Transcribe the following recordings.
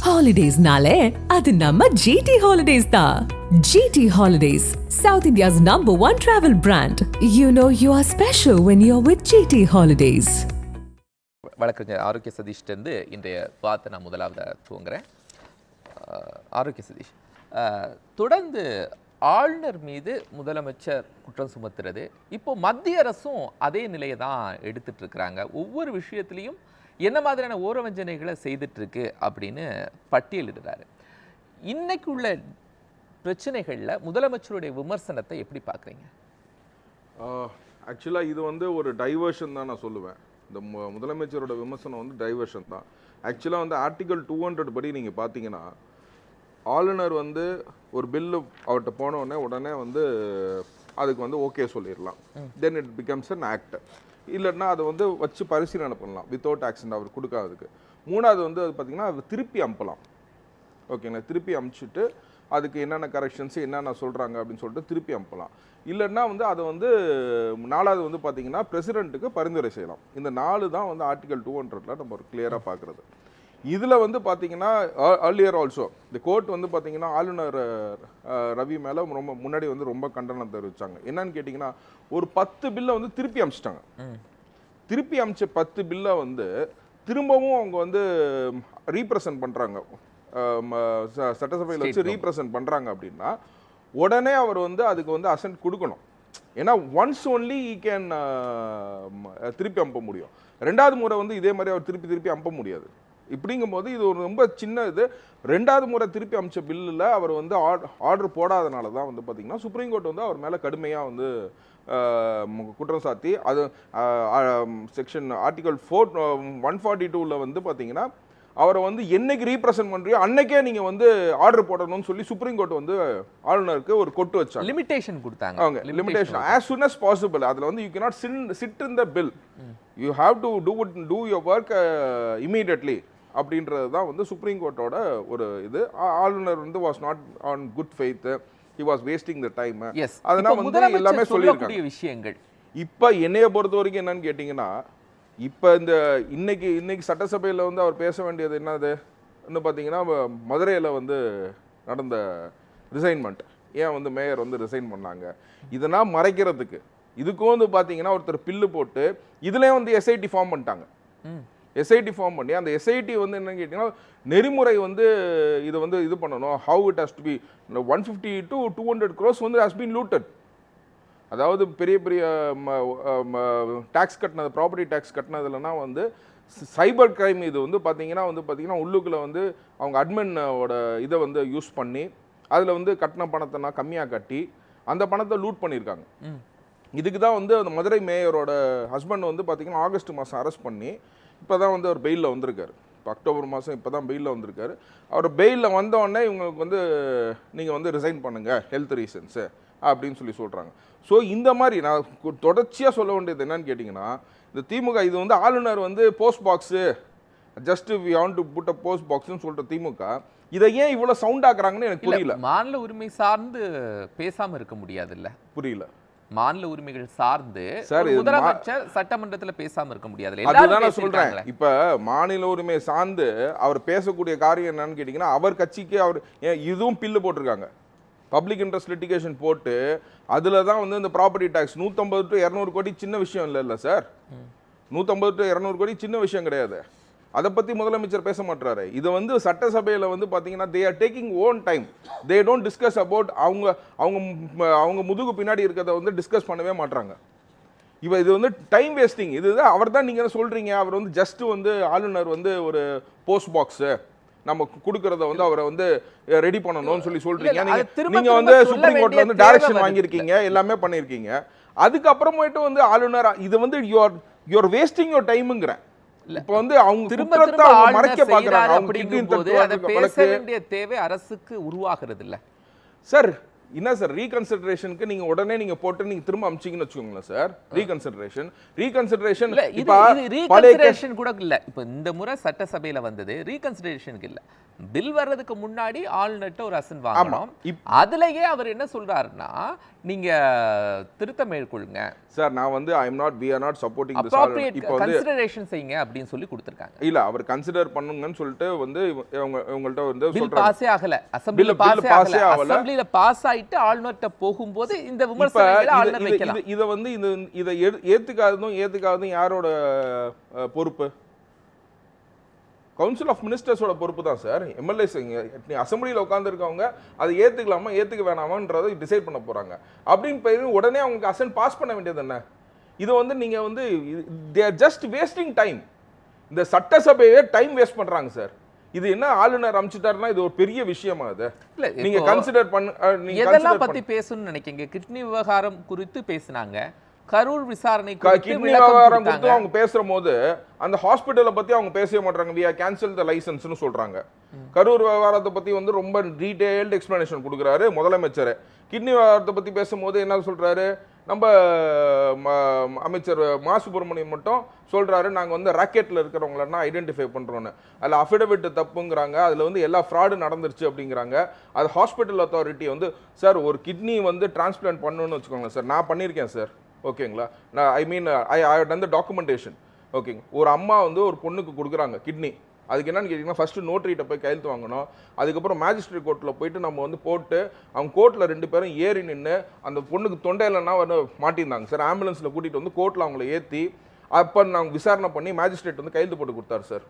Holidays-nale, adu namma GT Holidays da. GT Holidays, South India's #1 travel brand. You know you are special when you're with GT Holidays. வழக்கறிஞர் ஆரோக்கிய சதீஷ்டேருந்து இன்றைய பார்த்து நான் முதலாவது துவங்குறேன். ஆரோக்கிய சதீஷ், தொடர்ந்து ஆளுநர் மீது முதலமைச்சர் குற்றம் சுமத்துறது, இப்போ மத்திய அரசும் அதே நிலையை தான் எடுத்துட்டு இருக்கிறாங்க. ஒவ்வொரு விஷயத்திலையும் என்ன மாதிரியான ஓரவஞ்சனைகளை செய்துட்டு இருக்கு அப்படின்னு பட்டியலிடுறாரு. இன்னைக்கு உள்ள பிரச்சனைகளில் முதலமைச்சருடைய விமர்சனத்தை எப்படி பார்க்குறீங்க? ஆக்சுவலாக இது வந்து ஒரு டைவர்ஷன் தான் நான் சொல்லுவேன். இந்த முதலமைச்சரோட விமர்சனம் வந்து டைவர்ஷன் தான். ஆக்சுவலாக வந்து ஆர்டிகல் 200 படி நீங்கள் பார்த்தீங்கன்னா, ஆளுநர் வந்து ஒரு பில்லு அவர்கிட்ட போனோடனே உடனே வந்து அதுக்கு வந்து ஓகே சொல்லிடலாம். Then it becomes an act. இல்லைன்னா அதை வந்து வச்சு பரிசீலனை பண்ணலாம் வித்தவுட் ஆக்ஷன் அவர் கொடுக்காததுக்கு. மூணாவது வந்து அது பார்த்திங்கன்னா அது திருப்பி அனுப்பலாம். ஓகேங்களா, திருப்பி அனுப்பிச்சிட்டு அதுக்கு என்னென்ன கரெக்ஷன்ஸு என்னென்ன சொல்கிறாங்க அப்படின்னு சொல்லிட்டு திருப்பி அனுப்பலாம். இல்லைன்னா வந்து அதை வந்து நாலாவது வந்து பார்த்திங்கன்னா பிரசிடெண்ட்டுக்கு பரிந்துரை செய்யலாம். இந்த 4 தான் வந்து ஆர்டிகல் 200 நம்ம ஒரு கிளியராக பார்க்குறது. இதில் வந்து பார்த்திங்கன்னா ஏர்லியர் ஆல்சோ இந்த கோர்ட் வந்து பார்த்திங்கன்னா ஆளுநர் ரவி மேலே ரொம்ப முன்னாடி வந்து ரொம்ப கண்டனம் தெரிவித்தாங்க. என்னன்னு கேட்டிங்கன்னா, ஒரு 10 பில்லை வந்து திருப்பி அனுப்பிச்சிட்டாங்க. திருப்பி அனுப்பிச்ச 10 பில்லை வந்து திரும்பவும் அவங்க வந்து ரீப்ரசன்ட் பண்ணுறாங்க, சட்டசபையில் வச்சு ரீப்ரசன்ட் பண்ணுறாங்க. அப்படின்னா உடனே அவர் வந்து அதுக்கு வந்து அசென்ட் கொடுக்கணும். ஏன்னா ஒன்ஸ் ஒன்லி ஈ கேன் திருப்பி அனுப்ப முடியும். 2வது முறை வந்து இதே மாதிரி அவர் திருப்பி அனுப்ப முடியாது. இப்படிங்கும்போது இது ஒரு ரொம்ப சின்ன இது. 2வது முறை திருப்பி அனுப்பிச்ச பில்லில் அவர் வந்து ஆர்டர் போடாதனால தான் வந்து பார்த்திங்கன்னா சுப்ரீம் கோர்ட் வந்து அவர் மேலே கடுமையாக வந்து குற்றம் சாத்தி அது செக்ஷன் ஆர்டிகல் 142 வந்து பார்த்திங்கன்னா அவரை வந்து என்னைக்கு ரீப்ரசன்ட் பண்ணுறியோ அன்னைக்கே நீங்கள் வந்து ஆர்டர் போடணும்னு சொல்லி சுப்ரீம் கோர்ட் வந்து ஆளுநருக்கு ஒரு கொட்டு வச்சாங்க, லிமிடேஷன் கொடுத்தாங்க. அவங்க limitation as soon as possible. அதில் வந்து you cannot sit in the bill, you have to do your work immediately அப்படின்றது தான் வந்து சுப்ரீம் கோர்ட்டோட ஒரு இது. ஆளுநர் வந்து was not on good faith, he was wasting the time. அதனால வந்து எல்லாமே சொல்லியிருக்காங்க விஷயங்கள். இப்போ என்னைய பொறுத்த வரைக்கும் என்னன்னு கேட்டிங்கன்னா, இப்போ இந்த இன்னைக்கு சட்டசபையில் வந்து அவர் பேச வேண்டியது என்னது இன்னும் பார்த்தீங்கன்னா, மதுரையில் வந்து நடந்த ரிசைன்மெண்ட், ஏன் வந்து மேயர் வந்து ரிசைன் பண்ணாங்க, இதெல்லாம் மறைக்கிறதுக்கு இதுக்கும் வந்து பார்த்தீங்கன்னா ஒருத்தர் பில்லு போட்டு இதுலேயே வந்து எஸ்ஐடி ஃபார்ம் பண்ணிட்டாங்க. எஸ்ஐடி ஃபார்ம் பண்ணி அந்த எஸ்ஐடி வந்து என்னன்னு கேட்டிங்கன்னா, நெறிமுறை வந்து இதை வந்து இது பண்ணணும். How it has to be 150 to 200 crores வந்து ஹஸ் பீன் லூட்டட். அதாவது பெரிய டேக்ஸ் கட்டினது, ப்ராப்பர்ட்டி டேக்ஸ் கட்டினதுலனா வந்து சைபர் கிரைம் இது வந்து பார்த்தீங்கன்னா உள்ளுக்குள்ளே வந்து அவங்க அட்மினோட இதை வந்து யூஸ் பண்ணி அதில் வந்து கட்டின பணத்தை நான் கம்மியாக கட்டி அந்த பணத்தை லூட் பண்ணியிருக்காங்க. இதுக்கு தான் வந்து அந்த மதுரை மேயரோட ஹஸ்பண்ட் வந்து பார்த்திங்கன்னா ஆகஸ்ட் மாதம் அரெஸ்ட் பண்ணி இப்போ தான் வந்து அவர் பெயிலில் வந்திருக்காரு. இப்போ அக்டோபர் மாதம் இப்போ தான் பெயிலில் வந்திருக்காரு. அவர் பெயிலில் வந்தோடனே இவங்களுக்கு வந்து நீங்கள் வந்து ரிசைன் பண்ணுங்கள் ஹெல்த் ரீசன்ஸு அப்படின்னு சொல்லி சொல்கிறாங்க. ஸோ இந்த மாதிரி நான் தொடர்ச்சியாக சொல்ல வேண்டியது என்னன்னு கேட்டிங்கன்னா, இந்த திமுக இது வந்து ஆளுநர் வந்து post box just we want to put a post பாக்ஸ்னு சொல்கிற திமுக இதை ஏன் இவ்வளோ சவுண்ட் ஆக்குறாங்கன்னு எனக்கு புரியல. மாநில உரிமை சார்ந்து பேசாமல் இருக்க முடியாதுல்ல? புரியல. மாநில உரிமைகள் சார்ந்து முதலமைச்சர் சட்டமன்றத்தில் பேசாம இருக்க முடியாது. அதுதான் நான் சொல்றேன். இப்ப மாநில உரிமை சார்ந்து அவர் பேசக்கூடிய காரியம் என்னன்னு கேட்டீங்கன்னா, அவர் கட்சிக்கு அவர் இதுவும் பில்லு போட்டிருக்காங்க, பப்ளிக் இன்ட்ரெஸ்ட் லிட்டிகேஷன் போட்டு அதுல தான் வந்து இந்த ப்ராப்பர்ட்டி டேக்ஸ் 150 to 200 கோடி சின்ன விஷயம் இல்லை சார். 150 to 200 கோடி சின்ன விஷயம் கிடையாது. அதை பற்றி முதலமைச்சர் பேச மாட்டாரு. இதை வந்து சட்டசபையில் வந்து பார்த்தீங்கன்னா they are taking own time, they don't discuss about அவங்க முதுகு பின்னாடி இருக்கிறத வந்து டிஸ்கஸ் பண்ணவே மாட்டாங்க. இப்போ இது வந்து டைம் வேஸ்டிங். இதுதான் அவர் தான் நீங்கள் சொல்கிறீங்க, அவர் வந்து ஜஸ்ட் வந்து ஆளுநர் வந்து ஒரு போஸ்ட் பாக்ஸு நம்ம கொடுக்கறத வந்து அவரை வந்து ரெடி பண்ணணும்னு சொல்லி சொல்கிறீங்க. நீங்கள் வந்து சுப்ரீம் கோர்ட்டில் வந்து டைரக்ஷன் வாங்கியிருக்கீங்க, எல்லாமே பண்ணியிருக்கீங்க. அதுக்கப்புறமேட்டு வந்து ஆளுநர் இது வந்து யூஆர் வேஸ்டிங் யோர் டைமுங்கிறேன். இப்போ வந்து அவங்க திரும்ப மறைக்க பார்க்கறாங்க. அப்படிங்கும்போது அதை பேச வேண்டிய தேவை அரசுக்கு உருவாகிறது இல்ல சார். என்ன சார், ரீகன்சிடரேஷனுக்கு நீங்க உடனே நீங்க போட்டு நீங்க திரும்ப அமிச்சிங்கன்னு வச்சுக்கோங்களேன் சார். ரீகன்சிடரேஷன் கூட இல்ல. இப்போ இந்த முறை சட்டசபையில வந்தது ரீகன்சிடரேஷனுக்கு இல்ல, பில் வர்றதுக்கு முன்னாடி ஆளுநர்கிட்ட ஒரு அசன் வாங்கணும். அதுலயே அவர் என்ன சொல்றாருன்னா நீங்க திருத்த மேற்கொள்ளுங்க சார். நான் வந்து we are not supporting this. இப்போ கன்சிடரேஷன் செய்யுங்க அப்படின்னு சொல்லி கொடுத்திருக்காங்க. இல்ல அவர் கன்சிடர் பண்ணுங்கன்னு சொல்லிட்டு வந்து இவங்கள்ட்ட வந்து பில் பாஸே ஆகல, அசெம்பிளில பாஸே ஆகல. அசெம்பிளில பாஸ் ஆயிட்டு ஆளுநர்கிட்ட போகும்போது இந்த விமர்சனங்களை ஆளுநர் வைக்கலாம். இத வந்து இத ஏத்துக்காததும் யாரோட பொறுப்பு? கவுன்சில் ஆஃப் மினிஸ்டர்ஸோட பொறுப்பு தான் சார். எம்எல்ஏஸ் அசம்பிளியில் உட்காந்துருக்கவங்க அதை ஏற்றுக்கலாமா ஏற்றுக்க வேணாமான்றதை டிசைட் பண்ண போகிறாங்க. அப்படின்னு போய் உடனே அவங்களுக்கு அசன் பாஸ் பண்ண வேண்டியது என்ன? இது வந்து நீங்கள் வந்து they are just wasting time. இந்த சட்டசபையே டைம் வேஸ்ட் பண்ணுறாங்க சார். இது என்ன ஆளுநர் அமைச்சிட்டாருன்னா இது ஒரு பெரிய விஷயமா? அது இல்ல நீங்க கன்சிடர் பண்ண எதெல்லாம் பத்தி பேசணும்னு நினைக்கிறீங்க? கிட்னி விவகாரம் குறித்து பேசினாங்க, கரூர் விசாரணை கிட்னி விவகாரம் குறித்து அவங்க பேசுற போது அந்த ஹாஸ்பிட்டலை பத்தி அவங்க பேசவே மாட்டாங்க. we are cancelled the license னு சொல்றாங்க. கரூர் விவகாரத்தை பத்தி வந்து ரொம்ப டீடைல்டு எக்ஸ்பிளனேஷன் கொடுக்குறாரு முதலமைச்சர். கிட்னி விவகாரத்தை பத்தி பேசும்போது என்ன சொல்றாரு, நம்ம அமைச்சர் மா சுப்பிரமணியம் மட்டும் சொல்றாரு நாங்க வந்து ராக்கெட்ல இருக்கிறவங்கள ஐடென்டிஃபை பண்றோம்னு. அதுல அஃபிடவிட் தப்புங்கிறாங்க, அதுல வந்து எல்லா ஃப்ராடு நடந்துருச்சு அப்படிங்கிறாங்க. அது ஹாஸ்பிட்டல் அத்தாரிட்டி வந்து சார் ஒரு கிட்னி வந்து டிரான்ஸ்பிளான்ட் பண்ணணும்னு வச்சுக்கோங்க சார், நான் பண்ணியிருக்கேன் சார், ஓகேங்களா, நான் ஐ டன் த டாக்குமெண்டேஷன், ஓகேங்க. ஒரு அம்மா வந்து ஒரு பொண்ணுக்கு கொடுக்குறாங்க கிட்னி, அதுக்கு என்னன்னு கேட்டிங்கன்னா ஃபஸ்ட்டு நோட்டரிகிட்ட போய் கையெழுத்து வாங்கணும். அதுக்கப்புறம் மேஜிஸ்ட்ரேட் கோர்ட்டில் போயிட்டு நம்ம வந்து போட்டு அவங்க கோர்ட்டில் 2 பேரும் ஏறி நின்று அந்த பொண்ணுக்கு தொண்டையிலன்னா வந்து மாட்டியிருந்தாங்க சார். ஆம்புலன்ஸில் கூட்டிகிட்டு வந்து கோர்ட்டில் அவங்கள ஏற்றி அப்போ நாங்கள் விசாரணை பண்ணி மேஜிஸ்ட்ரேட் வந்து கையெழுத்து போட்டு கொடுத்தாரு சார்.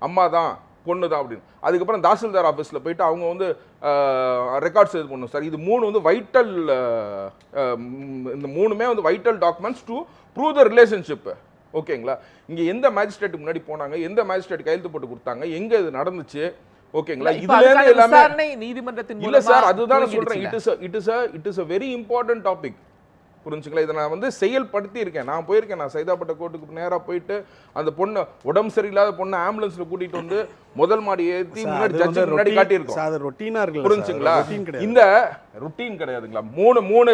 அம்மா தான் பொண்ணு தான் அப்படின்னு. அதுக்கப்புறம் தாசில்தார் ஆஃபீஸில் போயிட்டு அவங்க வந்து ரெக்கார்ட்ஸ் இது பண்ணணும் சார். இது 3 வந்து வைட்டல், இந்த 3மே வந்து vital documents to prove the relationship, ஓகேங்களா. இங்கே எந்த மேஜிஸ்ட்ரேட்டுக்கு முன்னாடி போனாங்க, எந்த மேஜிஸ்ட்ரேட் கையெழுத்து போட்டு கொடுத்தாங்க, எங்கே இது நடந்துச்சு, ஓகேங்களா. இதுல எல்லாமே நீதிமன்றத்தின் இல்ல சார், அதுதான் சொல்றேன். It is a very important topic, புரிஞ்சுங்களா. இதை நான் வந்து செயல்படுத்தி இருக்கேன். நான் போயிருக்கேன், நான் சைதாப்பேட்டை கோர்ட்டுக்கு நேராக போயிட்டு அந்த பொண்ணை உடம்பு சரியில்லாத பொண்ணை ஆம்புலன்ஸ்ல கூட்டிட்டு வந்து முதல் மாடி ஏற்றி முன்னாடி ஜட்ஜி முன்னாடி காட்டியிருக்கோம், புரிஞ்சுங்களா. இந்த ருட்டீன் கிடையாதுங்களா. மூணு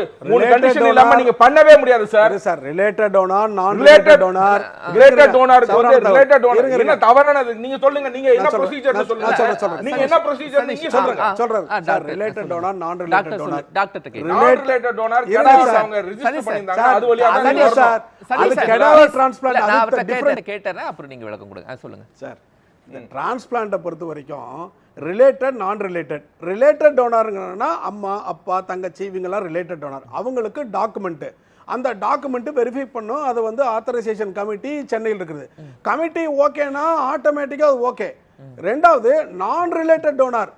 கண்டிஷன் இல்லாம நீங்க பண்ணவே முடியாது சார். சார் ரிலேட்டட் டோனார், நான் ரிலேட்டட் டோனார், ரிலேட்டட் டோனாருக்கு வந்து ரிலேட்டட் டோனார் என்ன தவறானது நீங்க சொல்லுங்க. நீங்க என்ன ப்ரொசீஜர் சொல்லுங்க, நீங்க என்ன ப்ரொசீஜர் நீங்க சொல்றேன் சார். ரிலேட்டட் டோனார், நான் ரிலேட்டட் டோனார், டாக்டர் கேக்குறேன். நான் ரிலேட்டட் டோனார் கேடாஸ் அவங்க ரெஜிஸ்டர் பண்ணிருந்தாங்க, அது வழியா தான் சார். அது கேடாவர் டிரான்ஸ்பிளான்ட் அது டிஃபரண்ட் கேட்டறேன். அப்புறம் நீங்க விளக்கம் கொடுங்க, சொல்லுங்க சார். இந்த டிரான்ஸ்பிளான்ட்டை பொறுத்த வரைக்கும் ரிலேட்டட், நான் ரிலேட்டட் டோனாருங்கன்னா அம்மா அப்பா தங்கச்சி இவங்கெல்லாம் ரிலேட்டட் டோனார். அவங்களுக்கு டாக்குமெண்ட்டு, அந்த டாக்குமெண்ட்டு வெரிஃபை பண்ணும். அது வந்து ஆத்தரைசேஷன் கமிட்டி சென்னையில் இருக்குது. கமிட்டி ஓகேனா ஆட்டோமேட்டிக்காக அது ஓகே. ரெண்டாவது நான் ரிலேட்டட் டோனார்,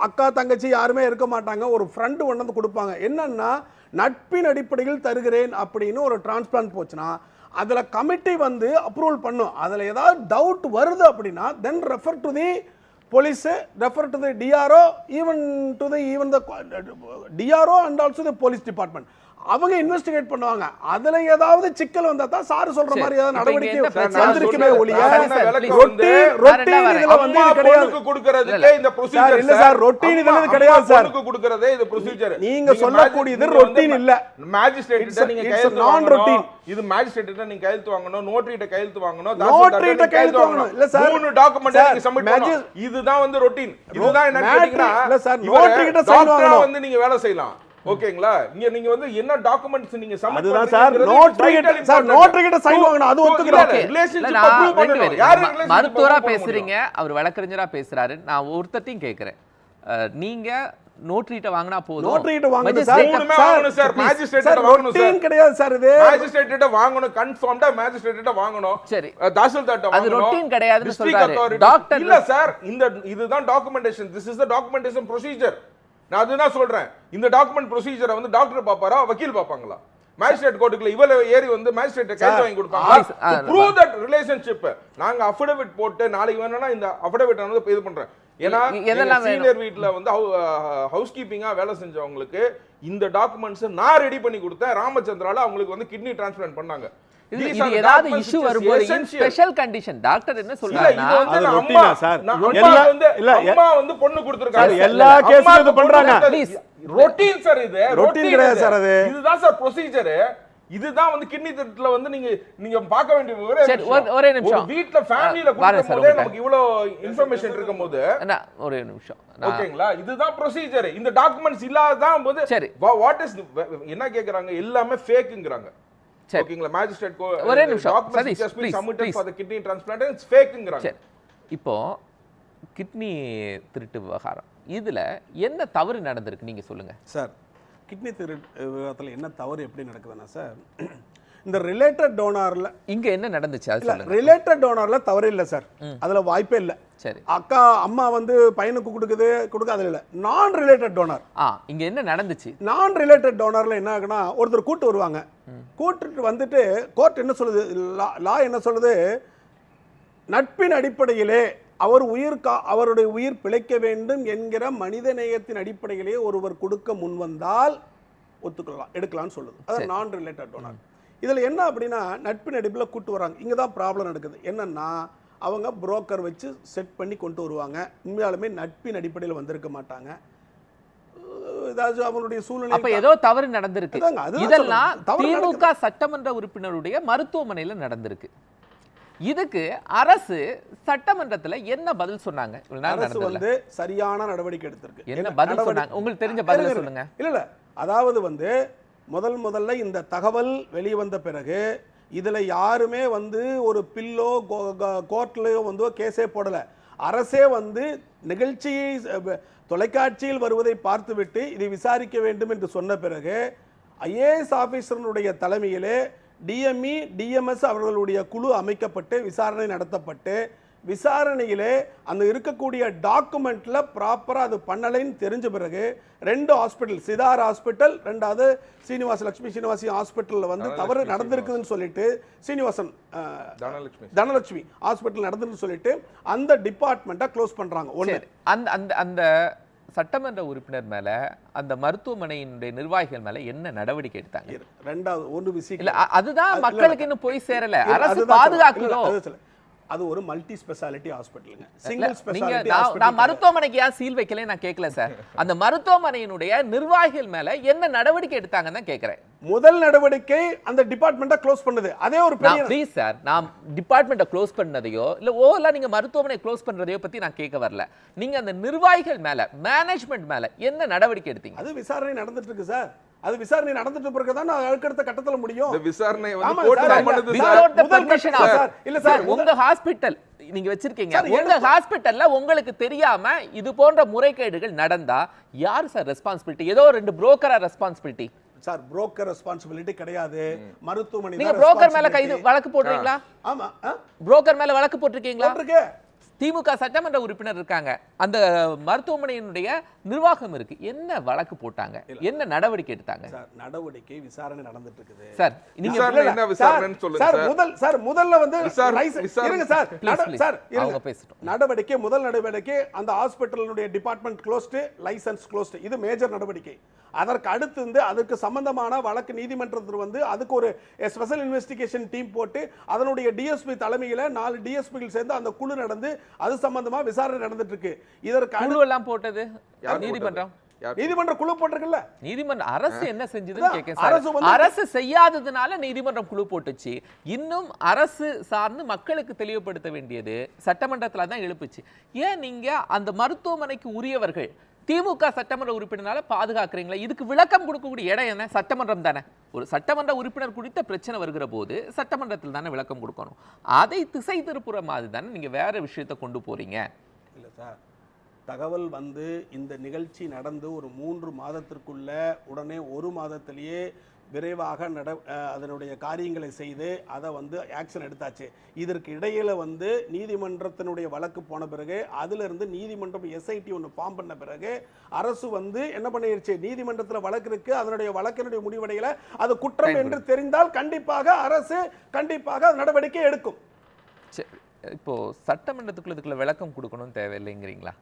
அக்கா தங்கச்சி யாருமே இருக்க மாட்டாங்க, ஒரு ஃப்ரெண்டு ஒன்று வந்து கொடுப்பாங்க. என்னன்னா நட்பின் அடிப்படையில் தருகிறேன் அப்படின்னு ஒரு டிரான்ஸ்பிளான்ட் போச்சுன்னா அதில் கமிட்டி வந்து அப்ரூவல் பண்ணும். அதில் ஏதாவது டவுட் வருது அப்படின்னா then refer to the police, refer to the DRO, even the DRO and also the police department. அவங்க இன்வெஸ்டிகேட் பண்ணுவாங்க. அதுல ஏதாவது சிக்கல் வந்தா தான் சார் சொல்ற மாதிரி ஏதாவது நடவடிக்கை வந்திருக்குமே ஒழிய ரொட்டீன் இதுல வந்து கிடையாது. கொடுக்கிறதுக்கே இந்த ப்ரொசீஜர் இல்ல சார், ரொட்டீன் இதுல கிடையாது சார். கொடுக்கிறதே இது ப்ரொசீஜர். நீங்க சொல்லக்கூடியது ரொட்டீன் இல்ல. மேஜிஸ்ட்ரேட் நீங்க கையெழுத்து நான் ரொட்டீன். இது மேஜிஸ்ட்ரேட் நீங்க கையெழுத்து வாங்கணும், நோட்டரிட்ட கையெழுத்து வாங்கணும், நோட்டரிட்ட கையெழுத்து வாங்கணும். இல்ல சார், 3 டாக்குமெண்ட் நீங்க சப்மிட் பண்ணணும். இதுதான் வந்து ரொட்டீன். இதுதான் என்ன கேட்டிங்கனா இல்ல சார், நோட்டரிட்ட சைன் வாங்கணும். வந்து நீங்க வேலை செய்யலாம், ஓகேங்களா. இங்க நீங்க வந்து என்ன டாக்குமெண்ட்ஸ் நீங்க சப்மிட் அதுதான் சார் நோட்டரி கிட்ட சைன் வாங்கணும். அது ஒத்துக்கறாங்க. ரிலேஷன்ஷிப் அப்ரூவ் பண்ணனும். யாரு மருத்துவரா பேசுறீங்க, அவர் வழக்கறிஞரா பேசுறாரு. நான் ஒருத்தத்தையும் கேக்குறேன், நீங்க நோட்டரிட்ட வாங்குனா போதும். நோட்டரிட்ட வாங்குங்க சார். வாங்கணும் சார், மேஜிஸ்ட்ரேட்ட வாங்கணும் சார். ரொட்டீன் கிடையாது சார். இது மேஜிஸ்ட்ரேட்ட வாங்கணும், கன்ஃபார்ம்டா மேஜிஸ்ட்ரேட்ட வாங்கணும். சரி, தாசில்தார்ட்ட வாங்கணும். அது ரொட்டீன் கிடையாதுன்னு சொல்றாரு டாக்டர். இல்ல சார், இதுதான் documentation. This is the documentation procedure. நான் அதுதான் சொல்றேன். இந்த டாக்குமெண்ட் ப்ரொசீஜரை வந்து டாக்டர் பாப்பாரா, வக்கீல் பாப்பாங்களா? மேஜிஸ்ட்ரேட் கோர்ட்டுக்குள்ள இவள ஏறி வந்து மேஜிஸ்ட்ரேட் கைது வாங்கி கொடுப்பாங்க. Prove that relationship. நாங்க அஃபிடவிட் போட்டு நாளைக்கு வேணும்னா இந்த அஃபிடவிட் வந்து இது பண்றேன். ஏன்னா சீனியர் வீட்ல வந்து ஹவுஸ் கீப்பிங்கா வேலை செஞ்சவங்களுக்கு இந்த டாக்குமெண்ட்ஸ் நான் ரெடி பண்ணி கொடுத்தேன். ராமச்சந்திரால அவங்களுக்கு வந்து கிட்னி டிரான்ஸ்பிளான்ட் பண்ணாங்க. இது ஏதாவது இஷ்யூ வரும்போது ஸ்பெஷல் கண்டிஷன் டாக்டர் என்ன சொல்றாருன்னா, அது ரொட்டீனா சார். அம்மா வந்து பொண்ணு கொடுத்திருக்காங்க, எல்லா கேஸ்லயும் இது பண்றாங்க. Routine sir. இது ரொட்டீன் கிடையாது சார். அது இதுதான் சார் ப்ரொசீஜர். இதுதான் வந்து கிட்னி திருட்டுல வந்து நீங்க பார்க்க வேண்டிய சரி, ஒரே நிமிஷம். வீட்ல ஃபேமிலில கொடுக்கும்போது நமக்கு இவ்வளவு இன்ஃபர்மேஷன் இருக்கும்போது ஒரே நிமிஷம். ஓகேங்களா, இதுதான் ப்ரொசீஜர். இந்த டாக்குமெண்ட்ஸ் இல்லாததான் போது சரி, வாட் இஸ் என்ன கேக்குறாங்க, எல்லாமே ஃபேக்ங்கறாங்க. ஓகேங்களா, மேஜிஸ்ட்ரேட் ஒரே நிமிஷம். Documents just been submitted for the kidney transplant it's ஃபேக்ங்கறாங்க. இப்போ கிட்னி திருட்டு விவகாரம் இதுல என்ன தவறு நடந்திருக்கு நீங்க சொல்லுங்க சார். கிட்னி திருட்டு விவகாரத்தில் என்ன தவறு எப்படி நடக்குதுன்னா சார், இந்த ரிலேட்டட் டோனார்ல இங்க என்ன நடந்துச்சு அது இல்ல, சொல்லுங்க. ரிலேட்டட் டோனார்ல தவறு இல்லை சார், அதுல வாய்ப்பே இல்லை. சரி, அக்கா அம்மா வந்து பையனுக்கு கொடுக்காது இல்லை. நான் ரிலேட்டட் டோனார். இங்க என்ன நடந்துச்சு? நான் ரிலேட்டட் டோனார்ல என்ன ஆகுனா, ஒருத்தர் கூட்டு வருவாங்க. கூட்டிட்டு வந்துட்டு கோர்ட் என்ன சொல்லுது, லா என்ன சொல்லுது, நட்பின் அடிப்படையிலே அவருடைய உயிர் பிழைக்க வேண்டும் என்கிற மனித நேயத்தின் அடிப்படையிலே ஒருவர் கொடுக்க முன் வந்தால் ஒத்துக்கலாம், எடுக்கலாம்னு சொல்லுது. அதான் நான் ரிலேட்டட் டோனார். இதுல என்ன அப்படின்னா, நட்பின் அடிப்படையில் கூட்டு வராங்க. இங்க தான் ப்ராப்ளம் நடக்குது. என்னன்னா, அவங்க புரோக்கர் வச்சு செட் பண்ணி கொண்டு வருவாங்க. உண்மையாலுமே நட்பின் அடிப்படையில் வந்திருக்க மாட்டாங்க. ஏதாச்சும் அவங்களுடைய சூழ்நிலை அப்ப ஏதோ தவறு நடந்திருக்கு. இதெல்லாம் திமுக சட்டமன்ற உறுப்பினருடைய மருத்துவமனையில நடந்திருக்கு. இதுக்கு அரசு சட்டமன்றத்துல என்ன பதில் சொன்னாங்க? அரசு வந்து சரியான நடவடிக்கை எடுத்திருக்கு. என்ன பதில் சொன்னாங்க? உங்களுக்கு தெரிஞ்ச பதில் சொல்லுங்க. இல்ல அதாவது வந்து முதல்ல இந்த தகவல் வெளிவந்த பிறகு இதுல யாருமே வந்து ஒரு பில்லோ கோர்ட்லயோ வந்து கேஸே போடல. அரசே வந்து நிகழ்ச்சியை தொலைக்காட்சியில் வருவதை பார்த்துவிட்டு இதை விசாரிக்க வேண்டும் என்று சொன்ன பிறகு ஐஏஎஸ் ஆபீசருடைய தலைமையிலே டிஎம்இ டிஎம்எஸ் அவர்களுடைய குழு அமைக்கப்பட்டு விசாரணை நடத்தப்பட்டு, விசாரணையிலே அந்த இருக்கக்கூடிய டாக்குமெண்ட்ல ப்ராப்பரா அது பண்ணலைன்னு தெரிஞ்ச பிறகு 2 ஹாஸ்பிட்டல், சிதார் ஹாஸ்பிட்டல், 2வது லட்சுமி சீனிவாசி ஹாஸ்பிட்டல்ல வந்து தவறு நடந்திருக்குதுன்னு சொல்லிட்டு தனலட்சுமி ஹாஸ்பிட்டல் நடந்துன்னு சொல்லிட்டு அந்த டிபார்ட்மெண்ட்டை க்ளோஸ் பண்றாங்க. ஒண்ணு அந்த சட்டமன்ற உறுப்பினர் மேல, அந்த மருத்துவமனையினுடைய நிர்வாகிகள் மேல என்ன நடவடிக்கை எடுத்தாங்க? ரெண்டாவது ஒரு விஷயம் இல்ல, அதுதான் மக்களுக்கு இன்னும் போய் சேரல. அரசு பாதுகாக்கணும். அது ஒரு மல்டி ஸ்பெஷாலிட்டி ஹாஸ்பிட்டலுங்க, சிங்கிள் ஸ்பெஷாலிட்டி. நான் மருத்துவமனைக்கு ஏன் சீல் வைக்கல நான் கேட்கல சார். அந்த மருத்துவமனையினுடைய நிர்வாகிகள் மேல என்ன நடவடிக்கை எடுத்தாங்கன்னு தான் கேக்குறேன். முதல் நடவடிக்கை அந்த டிபார்ட்மெண்ட்டை க்ளோஸ் பண்ணது. அதே ஒரு பெரிய ப்ளீஸ் சார், நான் டிபார்ட்மெண்ட்டை க்ளோஸ் பண்ணதையோ இல்ல ஓவரா நீங்க மருத்துவமனை க்ளோஸ் பண்றதையோ பத்தி நான் கேட்க வரல. நீங்க அந்த நிர்வாகிகள் மேல, மேனேஜ்மெண்ட் மேல என்ன நடவடிக்கை எடுத்தீங்க? அது விசாரணை நடந்துட்டு இருக்கு சார். அது விசாரணை நடந்துட்டு பிறகு தான் அடுத்த கட்டத்துல முடியும். இந்த விசாரணை வந்து கோர்ட் பண்ணுது சார். இல்ல சார், உங்க ஹாஸ்பிடல் நீங்க வச்சிருக்கீங்க, உங்க ஹாஸ்பிடல்ல உங்களுக்கு தெரியாம இது போன்ற முறைகேடுகள் நடந்தா யார் சார் ரெஸ்பான்சிபிலிட்டி? ஏதோ 2 புரோக்கரா ரெஸ்பான்சிபிலிட்டி சார்? புரோக்கர் ரெஸ்பான்சிபிலிட்டி கிடையாது, மருத்துவமனை. நீங்க புரோக்கர் மேல வழக்கு போடுறீங்களா? ஆமா, புரோக்கர் மேல வழக்கு போட்டிருக்கீங்களா? போட்டிருக்கேன். திமுக சட்டமன்ற உறுப்பினர் இருக்காங்க, அந்த மருத்துவமனையினுடைய நிர்வாகம் இருக்கு. என்ன வழக்கு போட்டாங்க? என்ன நடவடிக்கை எடுத்தாங்க? சார் நடவடிக்கை விசாரணை நடந்துட்டு இருக்குது சார். நீங்க என்ன விசாரணைன்னு சொல்லுங்க சார். முதல்ல வந்து இருங்க சார். சார் அவங்க பேசட்டும். நடவடிக்கை, முதல் நடவடிக்கை அந்த ஹாஸ்பிடலுடைய டிபார்ட்மெண்ட் க்ளோஸ்டு, லைசென்ஸ் க்ளோஸ்டு. இது மேஜர் நடவடிக்கை. அதற்கு அடுத்து வந்து அதுக்கு சம்பந்தமான வழக்கு நீதிமன்றத்தில் வந்து அதுக்கு ஒரு ஸ்பெஷல் இன்வெஸ்டிகேஷன் டீம் போட்டு அதனுடைய டிஎஸ்பி தலைமையில 4 டிஎஸ்பிகள் சேர்ந்து அந்த குழு நடந்து அது சம்பந்தமா விசாரணை நடந்துட்டு இருக்கு. இதற்கு குழு எல்லாம் போட்டது நீதிமன்றம். நீதிமன்ற குழு போட்டிருக்குல்ல. நீதிமன்றம் அரசு என்ன செஞ்சதுன்னு கேட்க, அரசு செய்யாததுனால நீதிமன்றம் குழு போட்டுச்சு. இன்னும் அரசு சார்ந்து மக்களுக்கு தெளிவுபடுத்த வேண்டியது சட்டமன்றத்துல தான் எழுப்புச்சு. ஏன் நீங்க அந்த மருத்துவமனைக்கு உரியவர்கள் திமுக சட்டமன்ற உறுப்பினரால பாதுகாக்கிறீங்களா? இதுக்கு விளக்கம் கொடுக்கக்கூடிய இடம் என்ன? சட்டமன்றம் தானே. ஒரு சட்டமன்ற உறுப்பினர் குறித்த பிரச்சனை வருகிற போது சட்டமன்றத்தில் தானே விளக்கம் கொடுக்கணும். அதை திசை திருப்புற மாதிரி தானே நீங்க வேற விஷயத்தை கொண்டு போறீங்க. இல்ல சார், தகவல் வந்து இந்த நிகழ்ச்சி நடந்து ஒரு 3 மாதத்திற்குள்ள உடனே 1 மாதத்திலேயே விரைவாக அதனுடைய காரியங்களை செய்து அதை வந்து ஆக்ஷன் எடுத்தாச்சு. இதற்கு இடையில வந்து நீதிமன்றத்தினுடைய வழக்கு போன பிறகு அதிலிருந்து நீதிமன்றம் எஸ்ஐடி ஒன்று ஃபார்ம் பண்ண பிறகு அரசு வந்து என்ன பண்ணிருச்சு, நீதிமன்றத்தில் வழக்கு இருக்கு, அதனுடைய வழக்கினுடைய முடிவடையில அது குற்றம் என்று தெரிந்தால் கண்டிப்பாக அரசு நடவடிக்கை எடுக்கும். இப்போ சட்டமன்றத்துக்குள்ள இதுக்குள்ள விளக்கம் கொடுக்கணும் தேவையில்லைங்கிறீங்களா?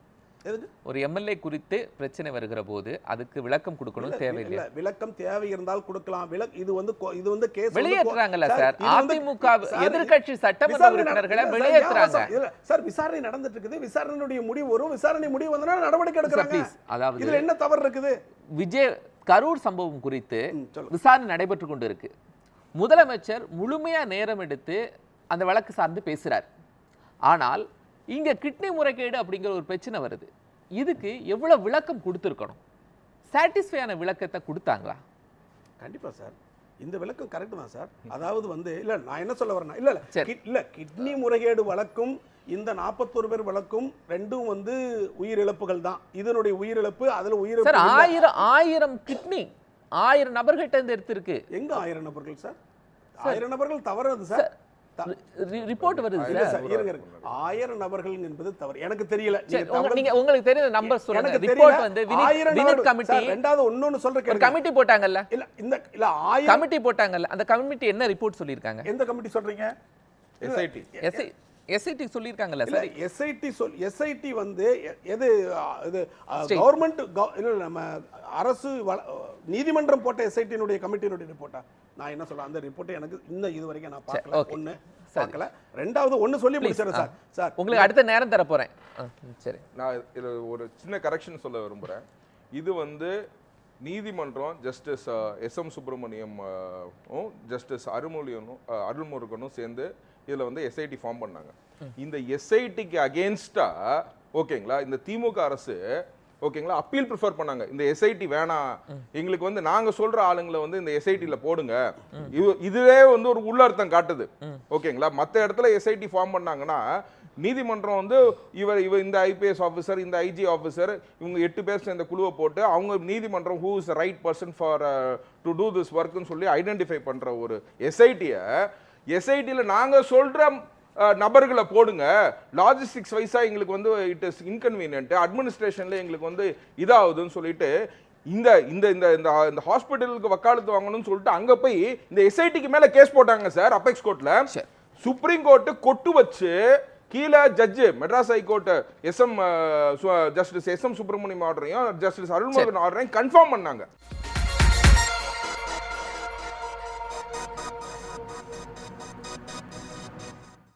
ஒரு எம்எல்ஏ குறித்து பிரச்சனை வருகிற போது அதுக்கு விளக்கம் கொடுக்கணும் தேவையில்லை. விளக்கம் தேவை இருந்தால் கொடுக்கலாம். இது வந்து கேஸ் வெளியேற்றாங்கல்ல சார். அதிமுக எதிர்க்கட்சி சட்டமன்ற உறுப்பினர்களை வெளியேற்றாங்க. சார் விசாரணை நடந்துட்டு இருக்குது. விசாரணையுடைய முடிவு வரும். விசாரணை முடிவு வந்தா நடவடிக்கை எடுக்கறாங்க. அதாவது இதுல என்ன தவறு இருக்குது? விஜய் கரூர் சம்பவம் குறித்து விசாரணை நடைபெற்று கொண்டு இருக்கு. முதலமைச்சர் முழுமையா நேரம் எடுத்து அந்த வழக்கு சார்ந்து பேசுறார். ஆனால் இங்க கிட்னி முறைகேடு அப்படிங்கிற ஒரு பிரச்சனை வருது. இதுக்கு எவ்வளவு விளக்கம் கொடுத்துருக்கணும்? சாட்டிஸ்ஃபையான விளக்கத்தை கொடுத்தாங்களா? கண்டிப்பா சார், இந்த விளக்கம் கரெக்ட் தான் சார். அதாவது வந்து இல்ல நான் என்ன சொல்ல வரேன்னா இல்ல கிட்னி முறைகேடு வழக்கும் இந்த 41 பேர் வழக்கும் ரெண்டும் வந்து உயிரிழப்புகள் தான். இதனுடைய உயிரிழப்பு அதுல உயிரிழப்பு சார் 1000 கிட்னி 1000 நபர்கிட்ட இருந்து எடுத்திருக்கு. எங்க 1000 நபர்கள் சார்? 1000 நபர்கள் தவறது சார். ரிப்போர்ட் வருது சார். இருங்க 1000 நபர்கள் என்பது தவறு. எனக்கு தெரியல. நீங்க உங்களுக்கு தெரியுற நம்பர் சொல்லுங்க. எனக்கு ரிப்போர்ட் வந்து 1000 வினித் கமிட்டி ரெண்டாவது இன்னொன்னு சொல்றேன். ஒரு கமிட்டி போட்டாங்கல்ல? இல்ல இந்த இல்ல 1000 கமிட்டி போட்டாங்கல்ல, அந்த கமிட்டி என்ன ரிப்போர்ட் சொல்லிருக்காங்க? எந்த கமிட்டி சொல்றீங்க? SID சொல்லிருக்காங்கல்ல sir. எஸ்ஐடி வந்து எது இது கவர்மெண்ட் இல்ல நம்ம அரசு நீதிமன்றம் போட்ட எஸ்ஐடியினுடைய கமிட்டியினுடைய ரிப்போர்ட்டா? நான் என்ன சொல்றேன், அந்த ரிப்போர்ட்டை எனக்கு இன்னும் இது வரைக்கும் நான் பார்க்கல. ஒண்ணு பார்க்கல. ரெண்டாவது ஒண்ணு சொல்லி முடிச்சறேன் சார். சார் உங்களுக்கு அடுத்த நேரம் தர போறேன். சரி, நான் இதுல ஒரு சின்ன கரெக்ஷன் சொல்ல விரும்புறேன். இது வந்து நீதிமன்றம் ஜஸ்டிஸ் எஸ்எம் சுப்பிரமணியம் ஜஸ்டிஸ் அருள்முருகனும் சேர்ந்து இதுல வந்து எஸ்ஐடி ஃபார்ம் பண்ணாங்க. இந்த எஸ்ஐடிக்கு அகேன்ஸ்டா ஓகேங்களா இந்த திமுக அரசு ஓகேங்களா அப்பீல் ப்ரிஃபர் பண்ணாங்க. இந்த எஸ்ஐடி வேணாம், எங்களுக்கு வந்து நாங்க சொல்ற ஆளுங்களை வந்து இந்த எஸ்ஐடில போடுங்க. இதுவே வந்து ஒரு உள்ளர்த்தம் காட்டுது. ஓகேங்களா மற்ற இடத்துல எஸ்ஐடி ஃபார்ம் பண்ணாங்கன்னா நீதிமன்றம் வந்து இவர் இந்த ஐபிஎஸ் ஆஃபீஸர் இந்த ஐஜி ஆஃபீஸர் இவங்க 8 பேர் சேர்ந்த குழுவை போட்டு அவங்க நீதிமன்றம் who is right person for to do this ஒர்க்னு சொல்லி ஐடென்டிஃபை பண்ற ஒரு எஸ்ஐடியில் நாங்க சொல்ற நபர்களை போடுங்க. லாஜிஸ்டிக்ஸ் வைஸா எங்களுக்கு வந்து இட் இஸ் இன்கன்வீனியன்ட், அட்மினிஸ்ட்ரேஷன்ல எங்களுக்கு வந்து இதாகுதுன்னு சொல்லிட்டு இந்த இந்த இந்த இந்த ஹாஸ்பிட்டலுக்கு வக்காலத்து வாங்கணும்னு சொல்லிட்டு அங்க போய் இந்த எஸ்ஐடிக்கு மேல கேஸ் போட்டாங்க சார். அப்பெக்ஸ் கோர்ட்ல சுப்ரீம் கோர்ட் கொட்டு வச்சு கீழே judge Madras high court justice SM Subramaniam ஆர்டரையும் ஜஸ்டிஸ் அருள்முருகன் ஆர்டரையும் கன்ஃபார்ம் பண்ணாங்க.